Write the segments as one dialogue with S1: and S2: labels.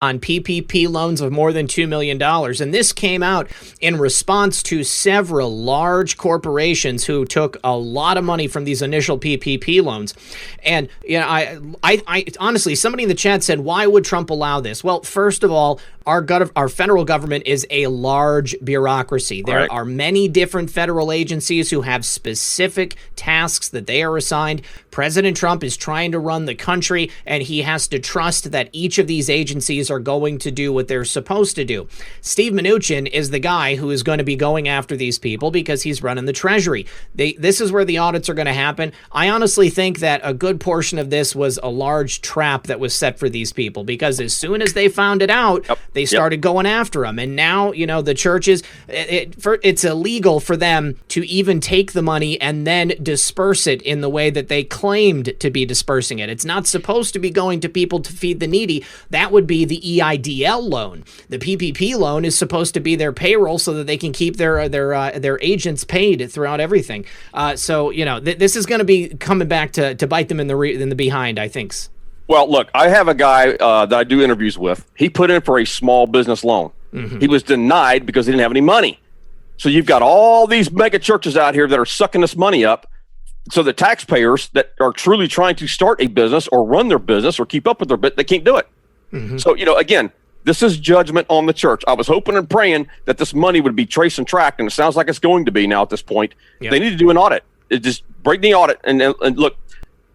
S1: on PPP loans of more than $2 million. And this came out in response to several large corporations who took a lot of money from these initial PPP loans. And I honestly, somebody in the chat said, why would Trump allow this? Well, first of all, our federal government is a large bureaucracy. There are many different federal agencies who have specific tasks that they are assigned. President Trump is trying to run the country, and he has to trust that each of these agencies are going to do what they're supposed to do. Steve Mnuchin is the guy who is going to be going after these people because he's running the Treasury. This is where the audits are going to happen. I honestly think that a good portion of this was a large trap that was set for these people, because as soon as they found it out, they started going after them. And now, the churches, it's illegal for them to even take the money and then disperse it in the way that they claimed to be dispersing it. It's not supposed to be going to people to feed the needy. That would be the EIDL loan. The PPP loan is supposed to be their payroll so that they can keep their agents paid throughout everything. This is going to be coming back to bite them in the behind, I think.
S2: Well, look, I have a guy that I do interviews with. He put in for a small business loan. Mm-hmm. He was denied because he didn't have any money. So you've got all these mega churches out here that are sucking this money up. So the taxpayers that are truly trying to start a business or run their business or keep up with their bit, they can't do it. Mm-hmm. So, again, this is judgment on the church. I was hoping and praying that this money would be traced and tracked, and it sounds like it's going to be now at this point. Yep. They need to do an audit. Just break the audit. And look,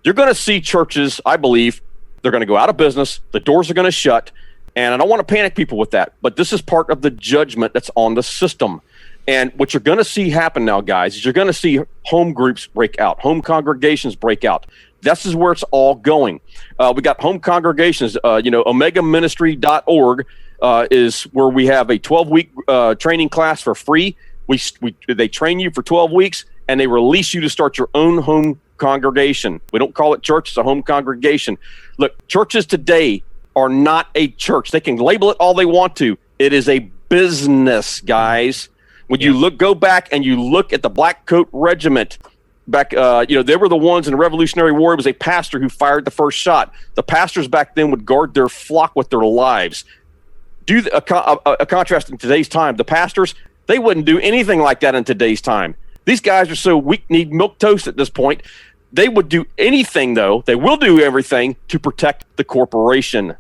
S2: you're going to see churches, I believe, they're going to go out of business. The doors are going to shut. And I don't want to panic people with that, but this is part of the judgment that's on the system. And what you're going to see happen now, guys, is you're going to see home groups break out, home congregations break out. This is where it's all going. We got home congregations. OmegaMinistry.org is where we have a 12-week training class for free. They train you for 12 weeks, and they release you to start your own home congregation. We don't call it church. It's a home congregation. Look, churches today are not a church. They can label it all they want to. It is a business, guys. When you go back and you look at the Black Coat Regiment, back, they were the ones in the Revolutionary War. It was a pastor who fired the first shot. The pastors back then would guard their flock with their lives. Do a contrast in today's time. The pastors, they wouldn't do anything like that in today's time. These guys are so weak, need milk toast at this point. They would do anything, though. They will do everything to protect the corporation.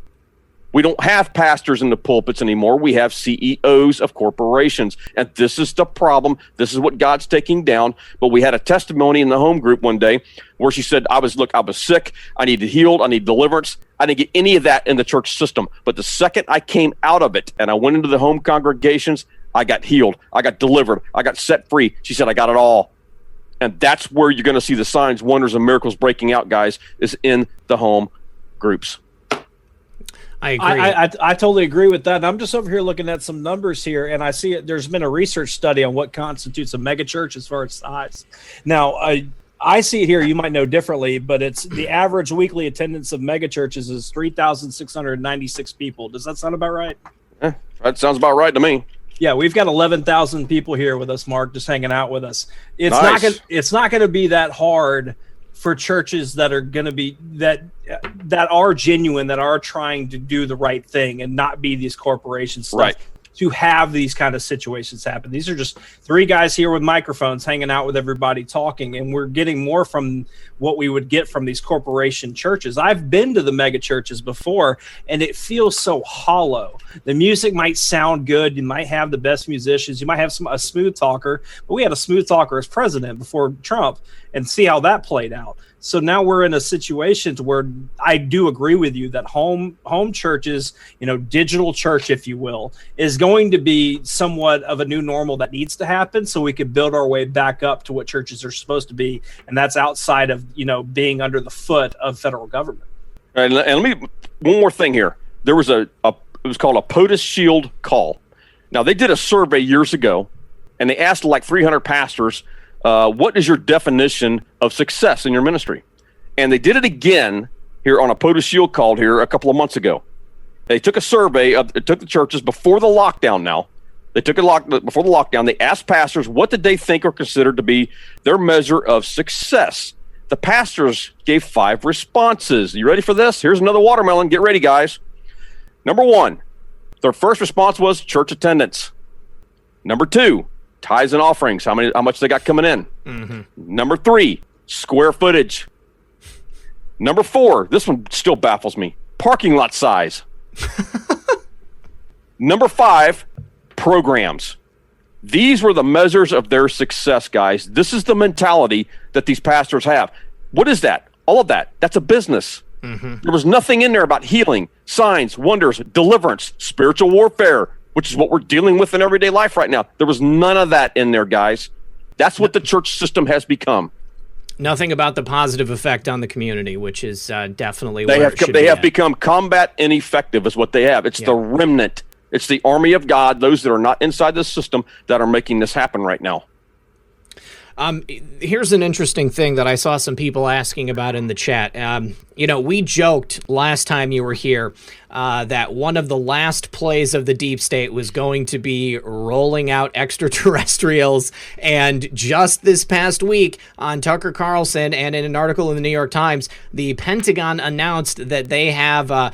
S2: We don't have pastors in the pulpits anymore. We have CEOs of corporations. And this is the problem. This is what God's taking down. But we had a testimony in the home group one day where she said, I was sick. I needed healed. I need deliverance. I didn't get any of that in the church system. But the second I came out of it and I went into the home congregations, I got healed. I got delivered. I got set free. She said, I got it all. And that's where you're going to see the signs, wonders, and miracles breaking out, guys, is in the home groups.
S1: I agree.
S3: I totally agree with that. And I'm just over here looking at some numbers here, and I see it. There's been a research study on what constitutes a megachurch as far as size. Now, I see it here. You might know differently, but it's the average weekly attendance of megachurches is 3,696 people. Does that sound about right?
S2: That sounds about right to me.
S3: Yeah, we've got 11,000 people here with us, Mark, just hanging out with us. It's
S2: nice.
S3: It's not going to be that hard for churches that are going to be that are genuine, that are trying to do the right thing and not be these corporations,
S2: right,
S3: to have these kind of situations happen. These are just three guys here with microphones hanging out with everybody talking, and we're getting more from what we would get from these corporation churches. I've been to the mega churches before, and it feels so hollow. The music might sound good. You might have the best musicians. You might have a smooth talker, but we had a smooth talker as president before Trump, and see how that played out. So now we're in a situation where I do agree with you that home churches, digital church, if you will, is going to be somewhat of a new normal that needs to happen so we can build our way back up to what churches are supposed to be. And that's outside of, being under the foot of federal government.
S2: All right, and let me, one more thing here. There was it was called a POTUS Shield call. Now, they did a survey years ago, and they asked like 300 pastors, what is your definition of success in your ministry? And they did it again here on a POTUS Shield call here a couple of months ago. They took a survey it took the churches before the lockdown now. They took before the lockdown. They asked pastors what did they think are considered to be their measure of success. The pastors gave 5 responses. You ready for this? Here's another watermelon. Get ready, guys. Number one, their first response was church attendance. Number two, tithes and offerings, how much they got coming in.
S1: Mm-hmm.
S2: Number three, square footage. Number four, this one still baffles me, parking lot size. Number five, programs. These were the measures of their success, guys. This is the mentality that these pastors have. What is that? All of that. That's a business.
S1: Mm-hmm.
S2: There was nothing in there about healing, signs, wonders, deliverance, spiritual warfare, which is what we're dealing with in everyday life right now. There was none of that in there, guys. That's what the church system has become.
S1: Nothing about the positive effect on the community, which is definitely
S2: They
S1: where
S2: have
S1: it should
S2: they
S1: be
S2: have
S1: at.
S2: become combat ineffective is what they have. It's the remnant. It's the army of God, those that are not inside the system that are making this happen right now.
S1: Here's an interesting thing that I saw some people asking about in the chat. We joked last time you were here that one of the last plays of the deep state was going to be rolling out extraterrestrials. And just this past week on Tucker Carlson and in an article in the New York Times, the Pentagon announced that they have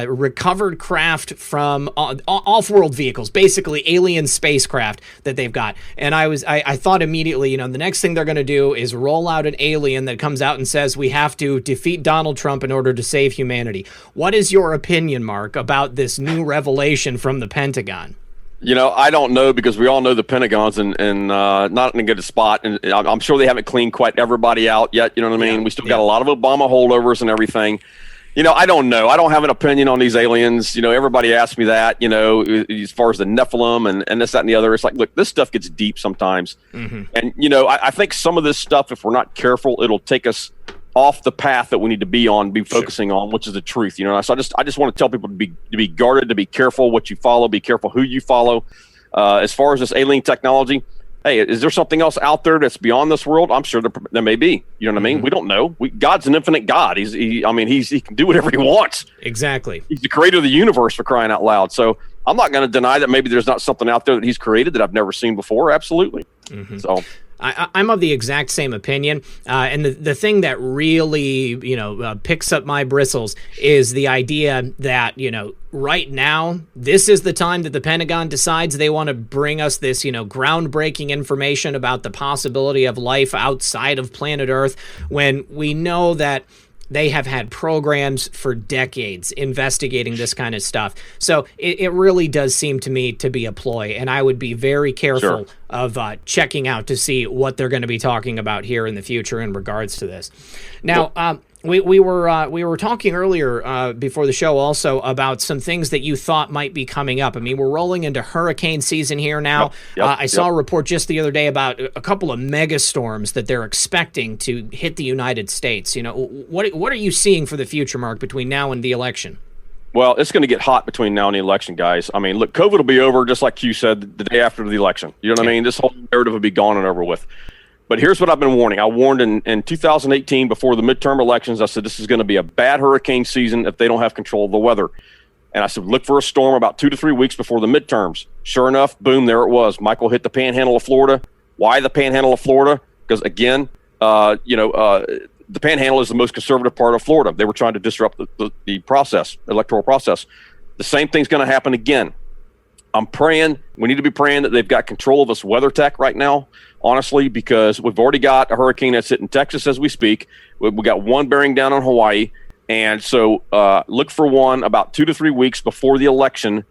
S1: recovered craft from off-world vehicles, basically alien spacecraft that they've got. And I thought immediately, the next thing they're going to do is roll out an alien that comes out and says we have to defeat Donald Trump in order to save humanity. What is your opinion, Mark, about this new revelation from the Pentagon?
S2: I don't know, because we all know the Pentagon's in not in a good spot, and I'm sure they haven't cleaned quite everybody out yet. You know what I mean? We still got a lot of Obama holdovers and everything. I don't know. I don't have an opinion on these aliens. Everybody asks me that, as far as the Nephilim and this, that, and the other. It's like, look, this stuff gets deep sometimes. Mm-hmm. And, I think some of this stuff, if we're not careful, it'll take us off the path that we need to be focusing on, which is the truth. So I just want to tell people to be guarded, to be careful what you follow, be careful who you follow. As far as this alien technology, hey, is there something else out there that's beyond this world? I'm sure there may be. You know what I mean? We don't know. God's an infinite God. He can do whatever he wants.
S1: Exactly.
S2: He's the creator of the universe, for crying out loud. So I'm not going to deny that maybe there's not something out there that he's created that I've never seen before. Absolutely. Mm-hmm. So
S1: I'm of the exact same opinion. And the thing that really, picks up my bristles is the idea that, right now, this is the time that the Pentagon decides they want to bring us this, groundbreaking information about the possibility of life outside of planet Earth, when we know that they have had programs for decades investigating this kind of stuff. So it really does seem to me to be a ploy, and I would be very careful of checking out to see what they're going to be talking about here in the future in regards to this. Now, we were talking earlier before the show also about some things that you thought might be coming up. I mean, we're rolling into hurricane season here now. I saw a report just the other day about a couple of mega storms that they're expecting to hit the United States. What are you seeing for the future, Mark, between now and the election?
S2: Well, it's going to get hot between now and the election, guys. I mean, look, COVID will be over, just like you said, the day after the election. You know what I mean? This whole narrative will be gone and over with. But here's what I've been warning. I warned in 2018 before the midterm elections. I said this is going to be a bad hurricane season if they don't have control of the weather. And I said, look for a storm about 2 to 3 weeks before the midterms. Sure enough, boom, there it was. Michael hit the panhandle of Florida. Why the panhandle of Florida? Because, again, the panhandle is the most conservative part of Florida. They were trying to disrupt the process, electoral process. The same thing's going to happen again. I'm praying. We need to be praying that they've got control of this weather tech right now, honestly, because we've already got a hurricane that's hitting Texas as we speak. We got one bearing down on Hawaii. And so look for one about 2 to 3 weeks before the election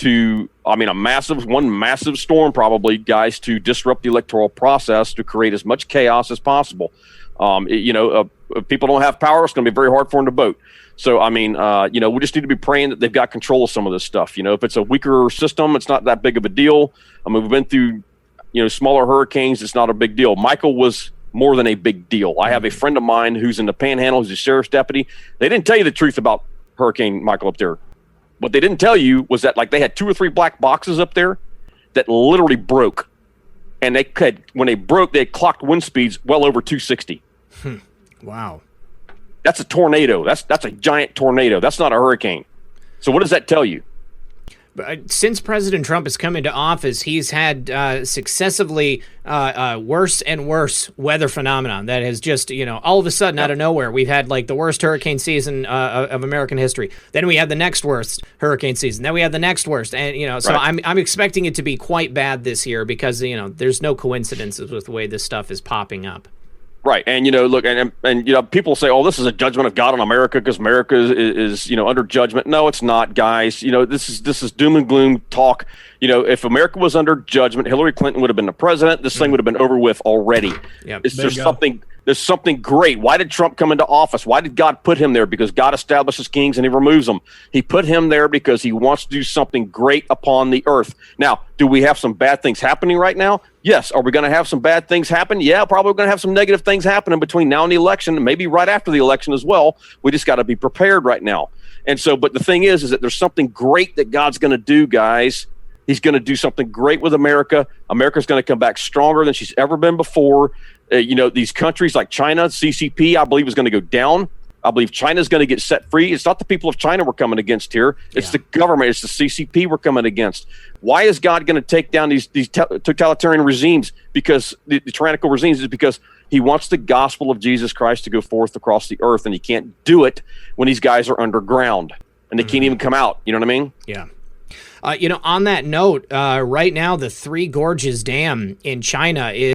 S2: one massive storm probably, guys, to disrupt the electoral process, to create as much chaos as possible. If people don't have power, it's going to be very hard for them to vote. So, we just need to be praying that they've got control of some of this stuff. If it's a weaker system, it's not that big of a deal. We've been through, smaller hurricanes. It's not a big deal. Michael was more than a big deal. I have a friend of mine who's in the Panhandle, who's a sheriff's deputy. They didn't tell you the truth about Hurricane Michael up there. What they didn't tell you was that, they had 2 or 3 black boxes up there that literally broke. And when they broke, they had clocked wind speeds well over 260.
S1: Wow.
S2: That's a tornado. That's a giant tornado. That's not a hurricane. So what does that tell you?
S1: Since President Trump has come into office, he's had successively worse and worse weather phenomenon that has just, all of a sudden out of nowhere, we've had like the worst hurricane season of American history. Then we had the next worst hurricane season. Then we had the next worst. And, so
S2: Right.
S1: I'm expecting it to be quite bad this year because, there's no coincidences with the way this stuff is popping up.
S2: Right. And, look, and people say, oh, this is a judgment of God on America because America is under judgment. No, it's not, guys. This is doom and gloom talk. If America was under judgment, Hillary Clinton would have been the president. This thing would have been over with already.
S1: Yep.
S2: There's something great. Why did Trump come into office? Why did God put him there? Because God establishes kings and he removes them. He put him there because he wants to do something great upon the earth. Now, do we have some bad things happening right now? Yes. Are we going to have some bad things happen? Yeah, probably going to have some negative things happening between now and the election, and maybe right after the election as well. We just got to be prepared right now. And so, but the thing is that there's something great that God's going to do, guys. He's going to do something great with America. America's going to come back stronger than she's ever been before. These countries like China, CCP, I believe, is going to go down. I believe China's going to get set free. It's not the people of China we're coming against here. It's the government. It's the CCP we're coming against. Why is God going to take down these totalitarian regimes? Because the tyrannical regimes is because he wants the gospel of Jesus Christ to go forth across the earth, and he can't do it when these guys are underground and they can't even come out. You know what I mean?
S1: Yeah. On that note, right now, the Three Gorges Dam in China is